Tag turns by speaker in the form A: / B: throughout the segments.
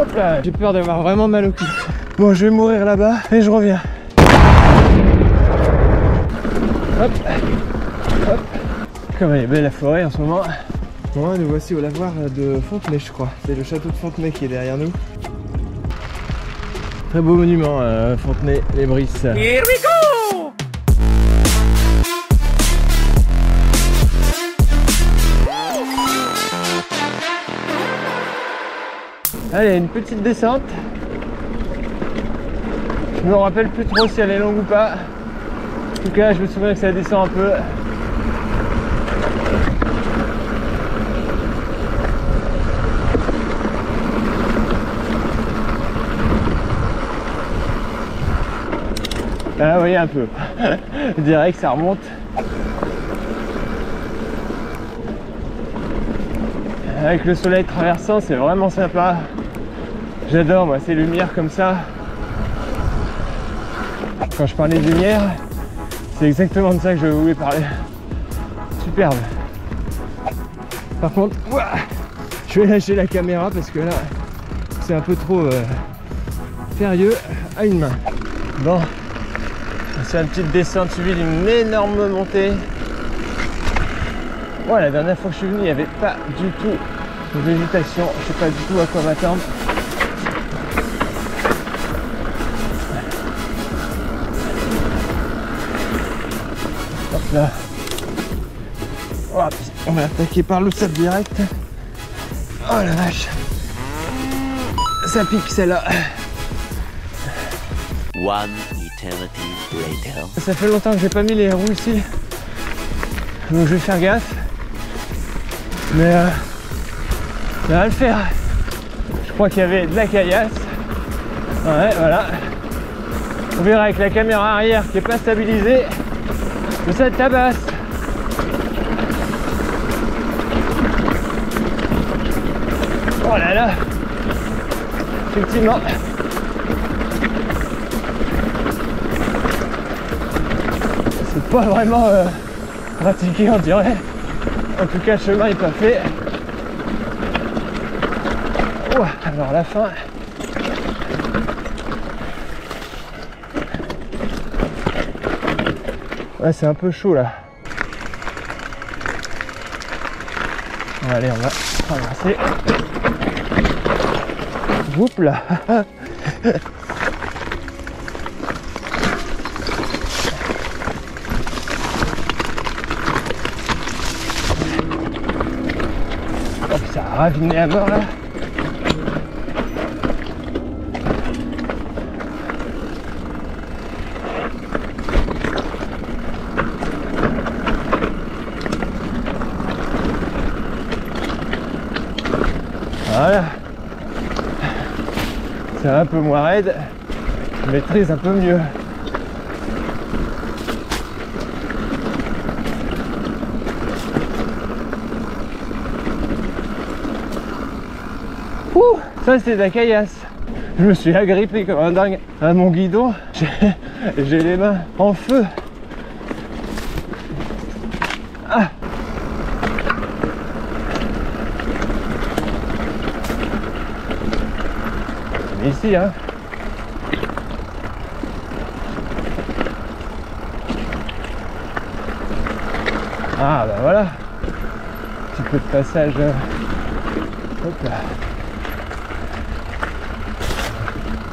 A: Hop là, j'ai peur d'avoir vraiment mal au cul. Bon, je vais mourir là-bas et je reviens. Hop, hop. Comme elle est belle la forêt en ce moment. Bon, nous voici au lavoir de Fontenay, je crois. C'est le château de Fontenay qui est derrière nous. Très beau monument, Fontenay-les-Brisses. Here we go! Allez, une petite descente. Je me rappelle plus trop si elle est longue ou pas. En tout cas, je me souviens que ça descend un peu. Ah oui, un peu. Je dirais que ça remonte. Avec le soleil traversant, c'est vraiment sympa. J'adore moi ces lumières comme ça. Quand je parlais de lumière, c'est exactement de ça que je voulais parler. Superbe. Par contre, je vais lâcher la caméra parce que là, c'est un peu trop sérieux à une main. Bon, c'est une petite descente suivie d'une énorme montée. Bon, la dernière fois que je suis venu, il n'y avait pas du tout de végétation. Je sais pas du tout à quoi m'attendre. Hop là. Oh, on va attaquer par le sable direct. Oh la vache. Ça pique celle-là.
B: One eternity later.
A: Ça fait longtemps que j'ai pas mis les roues ici. Donc je vais faire gaffe. Mais ça va le faire. Je crois qu'il y avait de la caillasse. Ouais, voilà. On verra avec la caméra arrière qui est pas stabilisée. Mais ça tabasse. Oh là là. Effectivement. C'est pas vraiment pratiqué, on dirait. En tout cas, le chemin est pas fait. Oh, alors la fin. Ouais, c'est un peu chaud là. Allez, on va traverser. Oups là. Oh, ça a raviné à mort là. Voilà. C'est un peu moins raide. Je maîtrise un peu mieux. Ouh, ça c'est de la caillasse. Je me suis agrippé comme un dingue à mon guidon. J'ai les mains en feu. Ah. Ici, hein. Ah bah voilà. Un petit peu de passage. Hop là.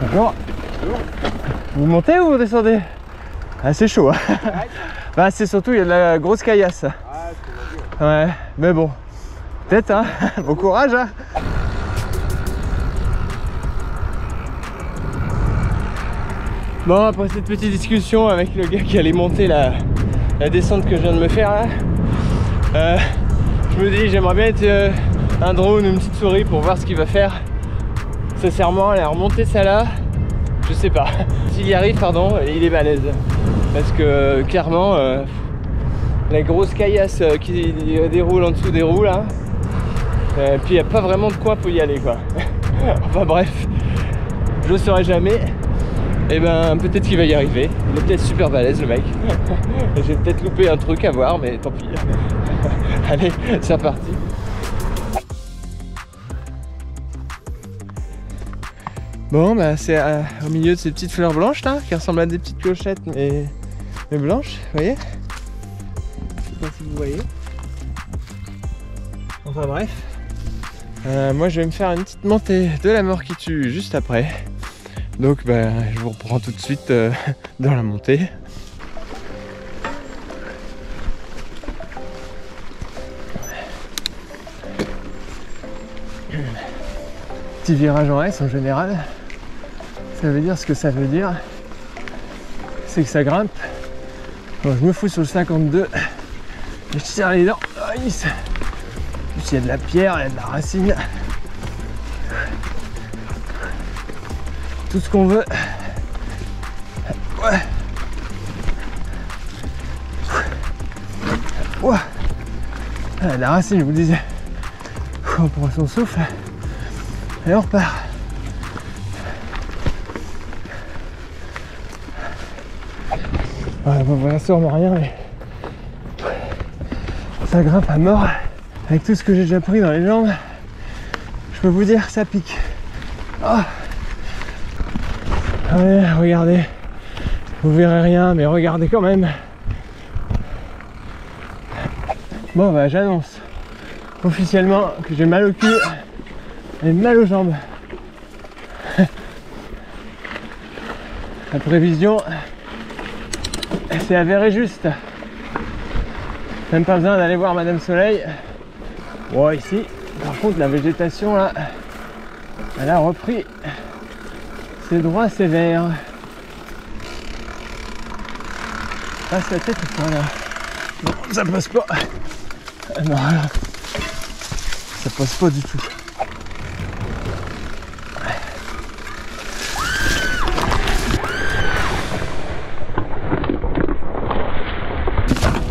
A: Bonjour. Vous montez ou vous descendez? Ah c'est chaud. Hein. Bah c'est surtout il y a de la grosse caillasse. Ouais, mais bon. Peut-être hein. Bon courage hein. Bon, après cette petite discussion avec le gars qui allait monter la descente que je viens de me faire là, je me dis j'aimerais bien être un drone ou une petite souris pour voir ce qu'il va faire. Sincèrement, aller remonter ça là, je sais pas. S'il y arrive, pardon, il est balèze. Parce que clairement, la grosse caillasse qui déroule en dessous des roues là, puis il n'y a pas vraiment de coin pour y aller quoi. Enfin bref, je ne saurais jamais. Et ben peut-être qu'il va y arriver. Il est peut-être super balèze le mec. J'ai peut-être loupé un truc à voir, mais tant pis. Allez, c'est reparti. Bon bah c'est au milieu de ces petites fleurs blanches là, qui ressemblent à des petites clochettes mais blanches, vous voyez? Je sais pas si vous voyez. Enfin bref. Moi je vais me faire une petite montée de la mort qui tue juste après. Donc bah, je vous reprends tout de suite dans la montée. Petit virage en S en général, ça veut dire ce que ça veut dire, c'est que ça grimpe. Donc je me fous sur le 52 et je tire les dents. Nice. Il y a de la pierre, il y a de la racine, tout ce qu'on veut. Ouais. Ouais. Ah, la racine, je vous disais. On prend son souffle et on repart. Ouais, bon, voilà, sûrement rien, mais ça grimpe à mort. Avec tout ce que j'ai déjà pris dans les jambes, je peux vous dire que ça pique. Oh. Allez, regardez. Vous verrez rien, mais regardez quand même. Bon bah j'annonce officiellement que j'ai mal au cul et mal aux jambes. La prévision s'est avérée juste. Même pas besoin d'aller voir Madame Soleil. Bon, ici, par contre, la végétation là, elle a repris ses droits sévères. Passe la tête ou pas là? Non, ça passe pas. Non, là, ça passe pas du tout.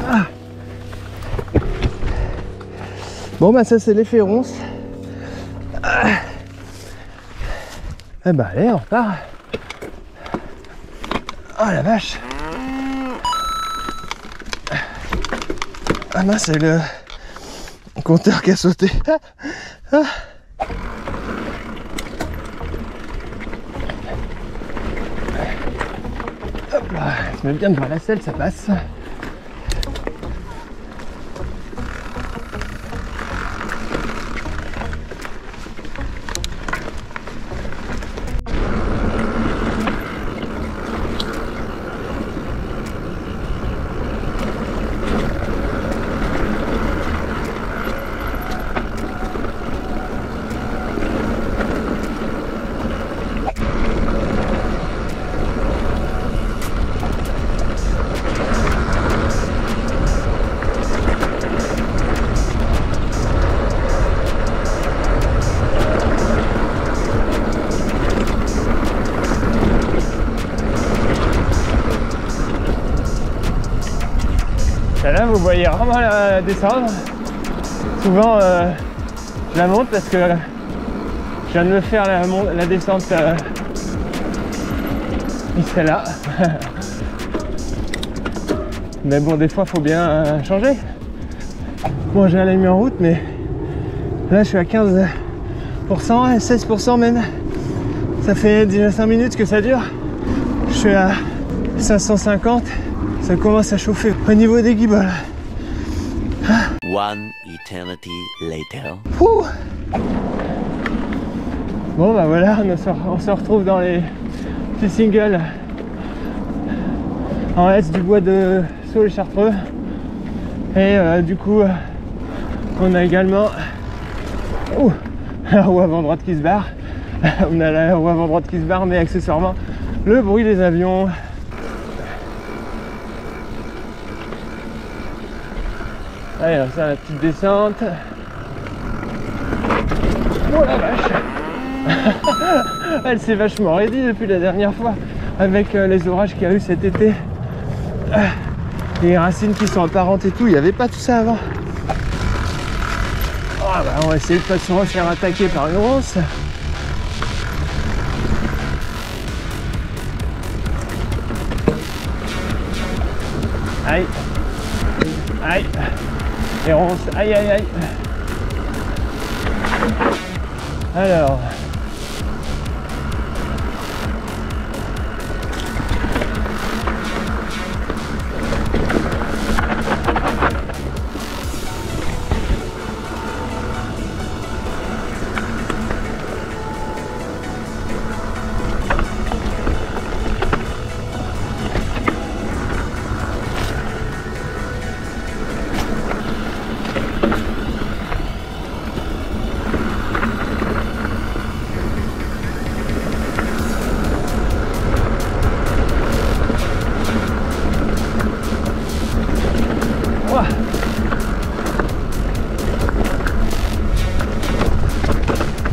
A: Ah. Bon bah ça c'est l'effet ronce. Eh bah allez, on repart. Oh la vache. Ah mince, c'est le compteur qui a sauté. Ah. Hop là, je mets bien devant la selle, ça passe. Là vous voyez vraiment la descendre. Souvent je la monte parce que je viens de me faire la descente ici là. Mais bon, des fois faut bien changer. Bon, j'ai la mis en route, mais là je suis à 15%, 16% même. Ça fait déjà 5 minutes que ça dure. Je suis à 550. Ça commence à chauffer au niveau des guibolles.
B: One eternity later.
A: Ouh. Bon bah voilà, on se retrouve dans les petits singles en S du bois de Sault-les-Chartreux. Et du coup, on a également la roue avant droite qui se barre. On a la roue avant droite qui se barre, mais accessoirement le bruit des avions. Allez, alors ça, la petite descente. Oh la vache. Elle s'est vachement raidie depuis la dernière fois, avec les orages qu'il y a eu cet été. Les racines qui sont apparentes et tout, il n'y avait pas tout ça avant. Oh, bah, on va essayer de pas se refaire attaquer par une ronce. Aïe. Aïe. Les ronces, aïe aïe aïe. Alors.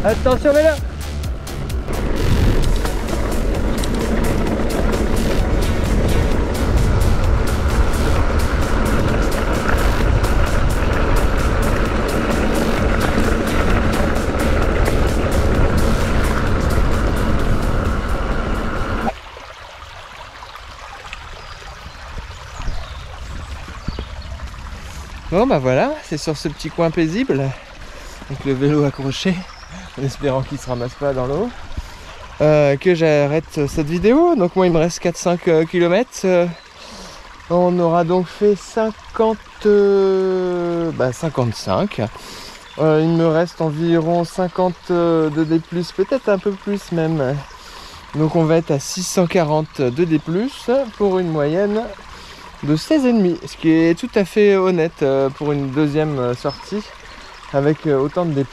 A: Attention les gars. Bon bah voilà, c'est sur ce petit coin paisible, avec le vélo accroché, en espérant qu'il ne se ramasse pas dans l'eau, que j'arrête cette vidéo. Donc moi il me reste 4-5 km. On aura donc fait 55. Il me reste environ 50 de D+, peut-être un peu plus même. Donc on va être à 640 de D+, pour une moyenne de 16,5, ce qui est tout à fait honnête pour une deuxième sortie avec autant de D+.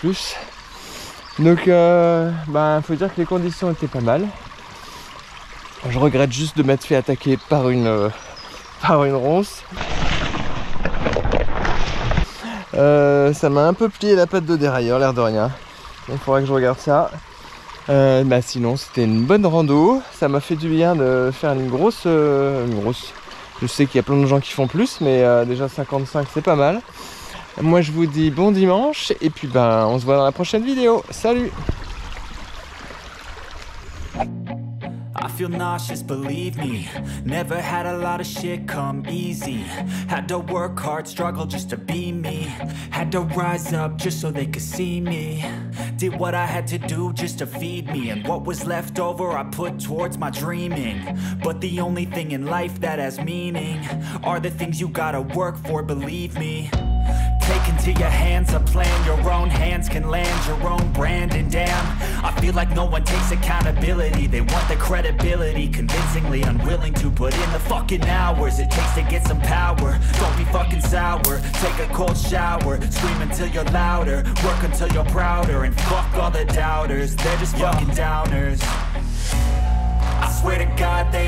A: Donc faut dire que les conditions étaient pas mal. Je regrette juste de m'être fait attaquer par une ronce. Ça m'a un peu plié la patte de dérailleur, l'air de rien. Il faudra que je regarde ça. Sinon c'était une bonne rando. Ça m'a fait du bien de faire une grosse. Je sais qu'il y a plein de gens qui font plus, mais déjà 55 c'est pas mal. Moi je vous dis bon dimanche et puis on se voit dans la prochaine vidéo. Salut!
C: I feel nauseous, believe me. Never had a lot of shit come easy. Had to work hard, struggle just to be me. Had to rise up just so they could see me. Did what I had to do just to feed me. And what was left over I put towards my dreaming. But the only thing in life that has meaning are the things you gotta work for, believe me. Take into your hands a plan, your own hands can land your own brand. And damn, I feel like no one takes accountability. They want the credibility, convincingly unwilling to put in the fucking hours it takes to get some power. Don't be fucking sour, take a cold shower. Scream until you're louder, work until you're prouder. And fuck all the doubters, they're just fucking downers. I swear to God they